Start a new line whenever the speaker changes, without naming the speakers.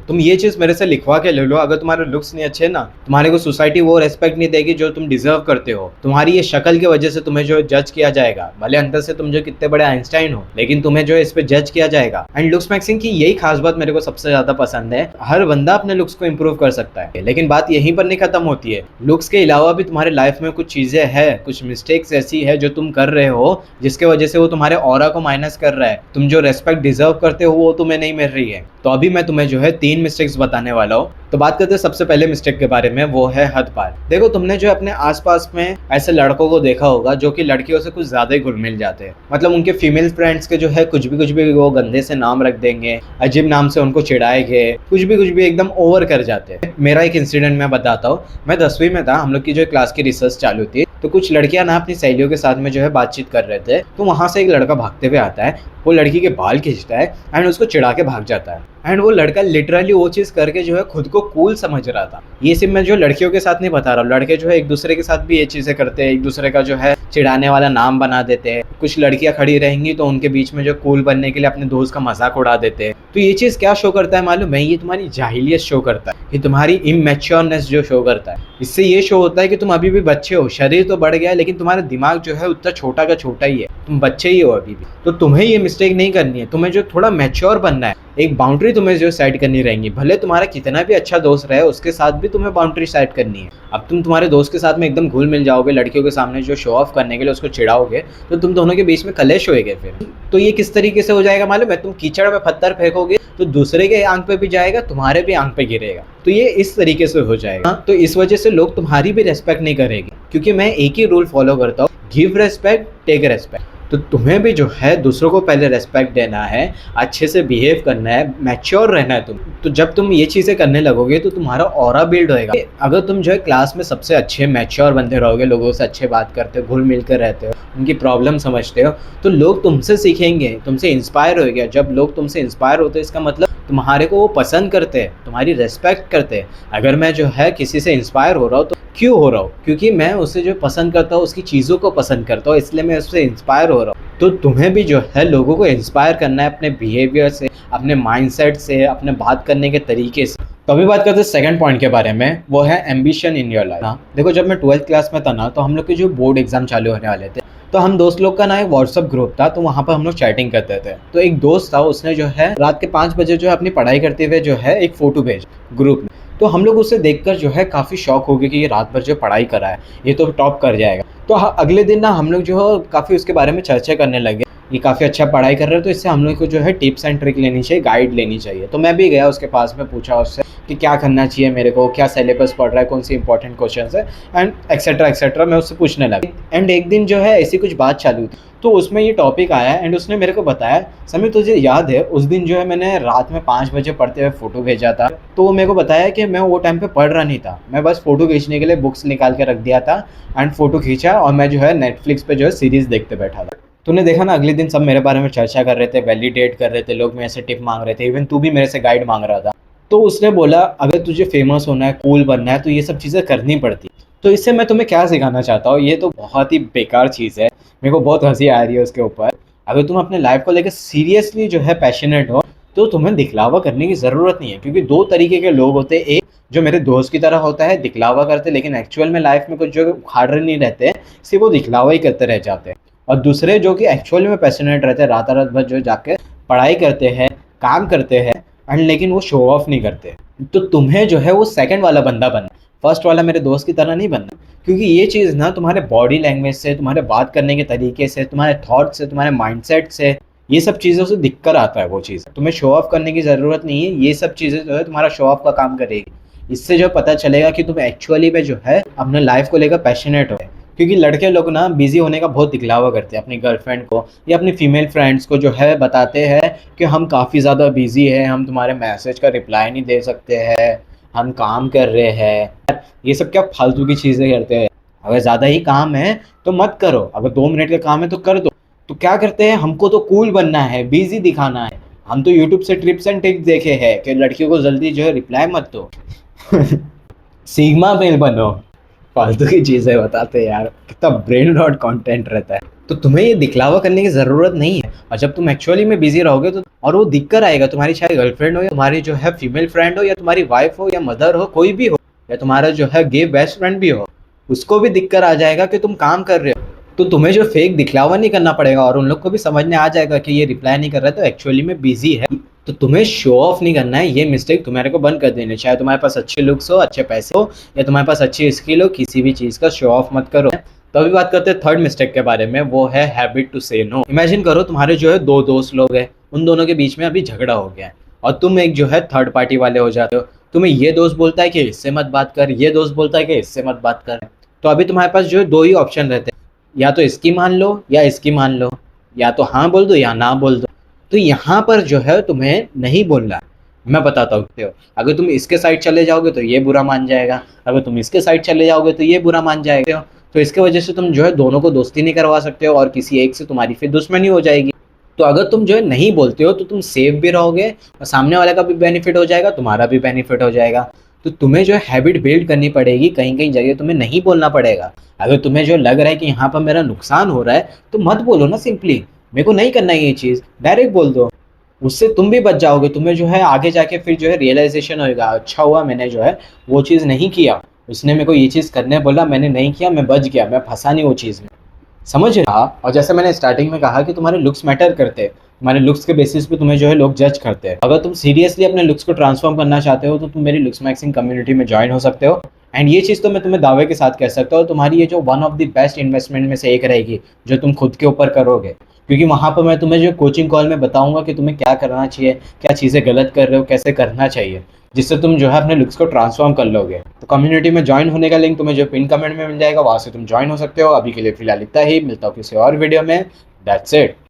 तुम ये चीज़ मेरे से लिखवा के ले लो, अगर तुम्हारे लुक्स नहीं अच्छे ना, तुम्हारे को सोसाइटी वो रेस्पेक्ट नहीं देगी जो तुम डिजर्व करते हो। तुम्हारी ये शक्ल की वजह से तुम्हें जो जज किया जाएगा, भले अंदर से तुम जो कितने बड़े आइंस्टाइन हो, लेकिन तुम्हें जो इस पे जज किया जाएगा। एंड लुक्स मैक्सिंग की यही खास बात मेरे को सबसे ज्यादा पसंद है, हर बंदा अपने लुक्स को इंप्रूव कर सकता है, लेकिन बात यहीं पर नहीं खत्म होती है। लुक्स के अलावा भी तुम्हारे लाइफ में कुछ चीजें है, कुछ मिस्टेक्स ऐसी है जो तुम कर रहे हो, जिसके वजह से वो तुम्हारे ऑरा को माइनस कर रहा है। तुम जो रेस्पेक्ट डिजर्व करते हो वो तुम्हें नहीं मिल रही है। तो अभी मैं तुम्हें जो है 3 मिस्टेक्स बताने वाला हूँ। तो बात करते हैं सबसे पहले मिस्टेक के बारे में, वो है हद पार। देखो, तुमने जो अपने आसपास में ऐसे लड़कों को देखा होगा जो कि लड़कियों से कुछ ज्यादा ही घुल मिल जाते हैं। मतलब उनके फीमेल फ्रेंड्स के जो है कुछ भी वो गंदे से नाम रख देंगे, अजीब नाम से उनको चिढ़ाएंगे, कुछ भी एकदम ओवर कर जाते हैं। मेरा एक इंसिडेंट मैं बताता हूँ। मैं 10वीं में था, हम लोग की जो क्लास की रिसर्च चालू थी, तो कुछ लड़कियां ना अपनी सहेलियों के साथ में जो है बातचीत कर रहे थे। तो वहां से एक लड़का भागते हुए आता है, वो लड़की के बाल खींचता है एंड उसको चिढ़ा के भाग जाता है। एंड वो लड़का लिटरली वो चीज करके जो है खुद को कूल समझ रहा था। ये सिर्फ मैं जो लड़कियों के साथ नहीं बता रहा हूँ, लड़के जो है एक दूसरे के साथ भी ये चीजें करते हैं, एक दूसरे का जो है चिढ़ाने वाला नाम बना देते हैं। कुछ लड़कियां खड़ी रहेंगी तो उनके बीच में जो कूल बनने के लिए अपने दोस्त का मजाक उड़ा देते हैं। तो ये चीज क्या शो करता है मालूम है? ये तुम्हारी जाहिलियत शो करता है, ये तुम्हारी इमेच्योरनेस जो शो करता है। इससे ये शो होता है कि तुम अभी भी बच्चे हो, शरीर तो बढ़ गया है लेकिन तुम्हारा दिमाग जो है उतना छोटा का छोटा ही है, तुम बच्चे ही हो अभी भी। तो तुम्हें ये मिस्टेक नहीं करनी है, तुम्हें जो थोड़ा मैच्योर बनना है। एक बाउंड्री तुम्हें जो सेट करनी रहेगी, भले तुम्हारा कितना भी अच्छा दोस्त रहे उसके साथ भी तुम्हें बाउंड्री सेट करनी है। अब तुम तुम्हारे दोस्त के साथ में एकदम घुल मिल जाओगे, लड़कियों के सामने जो शो ऑफ करने के लिए उसको चिढ़ाओगे, तो तुम दोनों के बीच में कलेश होएगा। फिर तो ये किस तरीके से हो जाएगा मालूम है? तुम कीचड़ में पत्थर फेंकोगे तो दूसरे के आंख पे भी जाएगा, तुम्हारे भी आंख पे गिरेगा। तो ये इस तरीके से हो जाएगा। तो इस वजह से लोग तुम्हारी भी रेस्पेक्ट नहीं करेंगे, क्योंकि मैं एक ही रूल फॉलो करता हूँ, गिव रेस्पेक्ट टेक रेस्पेक्ट। तो तुम्हें भी जो है दूसरों को पहले रेस्पेक्ट देना है, अच्छे से बिहेव करना है, मैच्योर रहना है तुम। तो जब तुम ये चीज़ें करने लगोगे तो तुम्हारा ऑरा बिल्ड होएगा। अगर तुम जो है क्लास में सबसे अच्छे मैच्योर बनते रहोगे, लोगों से अच्छे बात करते हो, घुल मिल कर रहते हो, उनकी प्रॉब्लम समझते हो, तो लोग तुमसे सीखेंगे, तुमसे इंस्पायर होएगा। जब लोग तुमसे इंस्पायर होते हैं इसका मतलब तुम्हारे को वो पसंद करते हैं, तुम्हारी रेस्पेक्ट करते हैं। अगर मैं जो है किसी से इंस्पायर हो रहा हूँ तो क्यों हो रहा हूँ? क्योंकि मैं उसे जो पसंद करता हूँ, उसकी चीज़ों को पसंद करता हूँ, इसलिए मैं उससे इंस्पायर हो रहा हूँ। तो तुम्हें भी जो है लोगों को इंस्पायर करना है अपने बिहेवियर से, अपने माइंडसेट से, अपने बात करने के तरीके से। तो अभी बात करते हैं सेकंड पॉइंट के बारे में, वो है एम्बिशन इन योर लाइफ। देखो, जब मैं 12th क्लास में था ना, तो हम लोग के जो बोर्ड एग्जाम चालू होने वाले थे, तो हम दोस्त लोग का ना एक व्हाट्सअप ग्रुप था, तो वहाँ पर हम लोग चैटिंग करते थे। तो एक दोस्त था, उसने जो है रात के 5 बजे जो है अपनी पढ़ाई करते हुए जो है एक फ़ोटो भेज ग्रुप में। तो हम लोग उसे देखकर जो है काफ़ी शौक हो गए कि ये रात भर जो पढ़ाई कर रहा है, ये तो टॉप कर जाएगा। तो अगले दिन ना हम लोग जो है काफ़ी उसके बारे में चर्चा करने लगे, ये काफ़ी अच्छा पढ़ाई कर रहे हो, तो इससे हम लोग को जो है टिप्स एंड ट्रिक लेनी चाहिए, गाइड लेनी चाहिए। तो मैं भी गया उसके पास में, पूछा उससे कि क्या करना चाहिए मेरे को, क्या सिलेबस पढ़ रहा है, कौन सी इंपॉर्टेंट क्वेश्चन है, एंड एक्सेट्रा मैं उससे पूछने लगा। एंड एक दिन जो है ऐसी कुछ बात चालू थी, तो उसमें ये टॉपिक आया एंड उसने मेरे को बताया, समीर तुझे याद है उस दिन जो है मैंने रात में 5 बजे पढ़ते हुए फ़ोटो भेजा था? तो वो मेरे को बताया कि मैं वो टाइम पे पढ़ रहा नहीं था, मैं बस फ़ोटो खींचने के लिए बुक्स निकाल के रख दिया था एंड फ़ोटो खींचा और मैं जो है नेटफ्लिक्स पे जो है सीरीज़ देखते बैठा था। तूने देखा ना, अगले दिन सब मेरे बारे में चर्चा कर रहे थे, वैलिडेट कर रहे थे, लोग मेरे से टिप मांग रहे थे, इवन तू भी मेरे से गाइड मांग रहा था। तो उसने बोला अगर तुझे फेमस होना है, कूल बनना है, तो ये सब चीज़ें करनी पड़ती। तो इससे मैं तुम्हें क्या सिखाना चाहता हूँ, ये तो बहुत ही बेकार चीज़ है, मेरे को बहुत हंसी आ रही है उसके ऊपर। अगर तुम अपने लाइफ को लेकर सीरियसली जो है पैशनेट हो, तो तुम्हें दिखलावा करने की ज़रूरत नहीं है। क्योंकि 2 तरीके के लोग होते हैं, एक जो मेरे दोस्त की तरह होता है, दिखलावा करते लेकिन एक्चुअल में लाइफ में कुछ जो उखाड़ रहे नहीं रहते, सिर्फ वो दिखलावा ही करते रह जाते हैं। और दूसरे जो कि एक्चुअल में पैशनेट रहते हैं, रात भर जो जाके पढ़ाई करते हैं, काम करते हैं, एंड लेकिन वो शो ऑफ नहीं करते। तो तुम्हें जो है वो सेकंड वाला बंदा बनना, फर्स्ट वाला मेरे दोस्त की तरह नहीं बनना। क्योंकि ये चीज़ ना तुम्हारे बॉडी लैंग्वेज से, तुम्हारे बात करने के तरीके से, तुम्हारे थॉट से, तुम्हारे माइंडसेट से, ये सब चीज़ों से दिख कर आता है वो चीज़। तुम्हें शो ऑफ करने की ज़रूरत नहीं है, ये सब चीज़ें जो है तुम्हारा शो ऑफ का काम करेगी। इससे जो पता चलेगा कि तुम एक्चुअली में जो है अपने लाइफ को लेकर पैशनेट हो। क्योंकि लड़के लोग ना बिजी होने का बहुत दिखलावा करते हैं, अपनी गर्लफ्रेंड को या अपनी फीमेल फ्रेंड्स को जो है बताते हैं कि हम काफ़ी ज़्यादा बिजी हैं, हम तुम्हारे मैसेज का रिप्लाई नहीं दे सकते हैं, हम काम कर रहे हैं। ये सब क्या फालतू की चीज़ें करते हैं। अगर ज़्यादा ही काम है तो मत करो, अगर 2 मिनट का काम है तो कर दो। तो क्या करते हैं, हमको तो कूल बनना है, बिजी दिखाना है, हम तो यूट्यूब से टिप्स एंड ट्रिक्स देखे हैं कि लड़कियों को जल्दी जो है रिप्लाई मत दो सिग्मा मेल बनो। फालतू की चीजें बताते हैं यार, कितना ब्रेन रॉट कंटेंट रहता है। तो तुम्हें ये दिखलावा करने की जरूरत नहीं है, और जब तुम एक्चुअली में बिजी रहोगे तो और वो दिक्कत आएगा, तुम्हारी चाहे गर्लफ्रेंड हो या तुम्हारी जो है फीमेल फ्रेंड हो या तुम्हारी वाइफ हो या मदर हो, कोई भी हो, या तुम्हारा जो है गे बेस्ट फ्रेंड भी हो, उसको भी दिक्कत आ जाएगा कि तुम काम कर रहे हो। तो तुम्हें जो फेक दिखलावा नहीं करना पड़ेगा, और उन लोग को भी समझ में आ जाएगा कि ये रिप्लाई नहीं कर रहा है तो एक्चुअली में बिजी है। तो तुम्हें शो ऑफ नहीं करना है, ये मिस्टेक तुम्हारे को बंद कर देनी है। चाहे तुम्हारे पास अच्छे लुक्स हो, अच्छे पैसे हो, या तुम्हारे पास अच्छी स्किल हो, किसी भी चीज़ का शो ऑफ मत करो। तो अभी बात करते हैं थर्ड मिस्टेक के बारे में, वो है हैबिट टू से नो। इमेजिन करो तुम्हारे जो है दो दोस्त लोग हैं, उन दोनों के बीच में अभी झगड़ा हो गया है, और तुम एक जो है थर्ड पार्टी वाले हो जाते हो। तुम्हें ये दोस्त बोलता है कि इससे मत बात कर, ये दोस्त बोलता है कि इससे मत बात कर। तो अभी तुम्हारे पास जो है दो ही ऑप्शन रहते हैं, या तो इसकी मान लो या इसकी मान लो, या तो हाँ बोल दो या ना बोल दो। तो यहाँ पर जो है तुम्हें नहीं बोलना है। मैं बताता हूँ, अगर तुम इसके साइड चले जाओगे तो ये बुरा मान जाएगा, अगर तुम इसके साइड चले जाओगे तो ये बुरा मान जाएगा। तो इसके वजह से तुम जो है दोनों को दोस्ती नहीं करवा सकते हो, और किसी एक से तुम्हारी फिर दुश्मनी हो जाएगी। तो अगर तुम जो है नहीं बोलते हो तो तुम सेफ भी रहोगे, और सामने वाले का भी बेनिफिट हो जाएगा, तुम्हारा भी बेनिफिट हो जाएगा। तो तुम्हें जो है हैबिट बिल्ड करनी पड़ेगी, कहीं कहीं जगह तुम्हें नहीं बोलना पड़ेगा। अगर तुम्हें जो लग रहा है कि यहाँ पर मेरा नुकसान हो रहा है, तो मत बोलो ना, सिंपली मेरे को नहीं करना है ये चीज़, डायरेक्ट बोल दो। उससे तुम भी बच जाओगे, तुम्हें जो है आगे जाके फिर जो है रियलाइजेशन होगा, अच्छा हुआ मैंने जो है वो चीज़ नहीं किया, उसने मेरे को ये चीज़ करने बोला, मैंने नहीं किया, मैं बच गया, मैं फंसा नहीं वो चीज़ में। समझ रहा। और जैसे मैंने स्टार्टिंग में कहा कि तुम्हारे लुक्स मैटर करते हैं, तुम्हारे लुक्स के बेसिस पे तुम्हें जो है लोग जज करते हैं। अगर तुम सीरियसली अपने लुक्स को ट्रांसफॉर्म करना चाहते हो तो तुम मेरी लुक्स मैक्सिंग कम्युनिटी में ज्वाइन हो सकते हो। एंड ये चीज़ तो मैं तुम्हें दावे के साथ कह सकता हूँ, तुम्हारी ये जो one of the best investment में से एक रहेगी जो तुम खुद के ऊपर करोगे। क्योंकि वहाँ पर मैं तुम्हें जो कोचिंग कॉल में बताऊंगा कि तुम्हें क्या करना चाहिए, क्या चीज़ें गलत कर रहे हो, कैसे करना चाहिए, जिससे तुम जो है अपने लुक्स को ट्रांसफॉर्म कर लोगे। तो कम्युनिटी में ज्वाइन होने का लिंक तुम्हें जो पिन कमेंट में मिल जाएगा, वहाँ से तुम ज्वाइन हो सकते हो। अभी के लिए फिलहाल इतना ही, मिलता हूँ किसी और वीडियो में। That's it.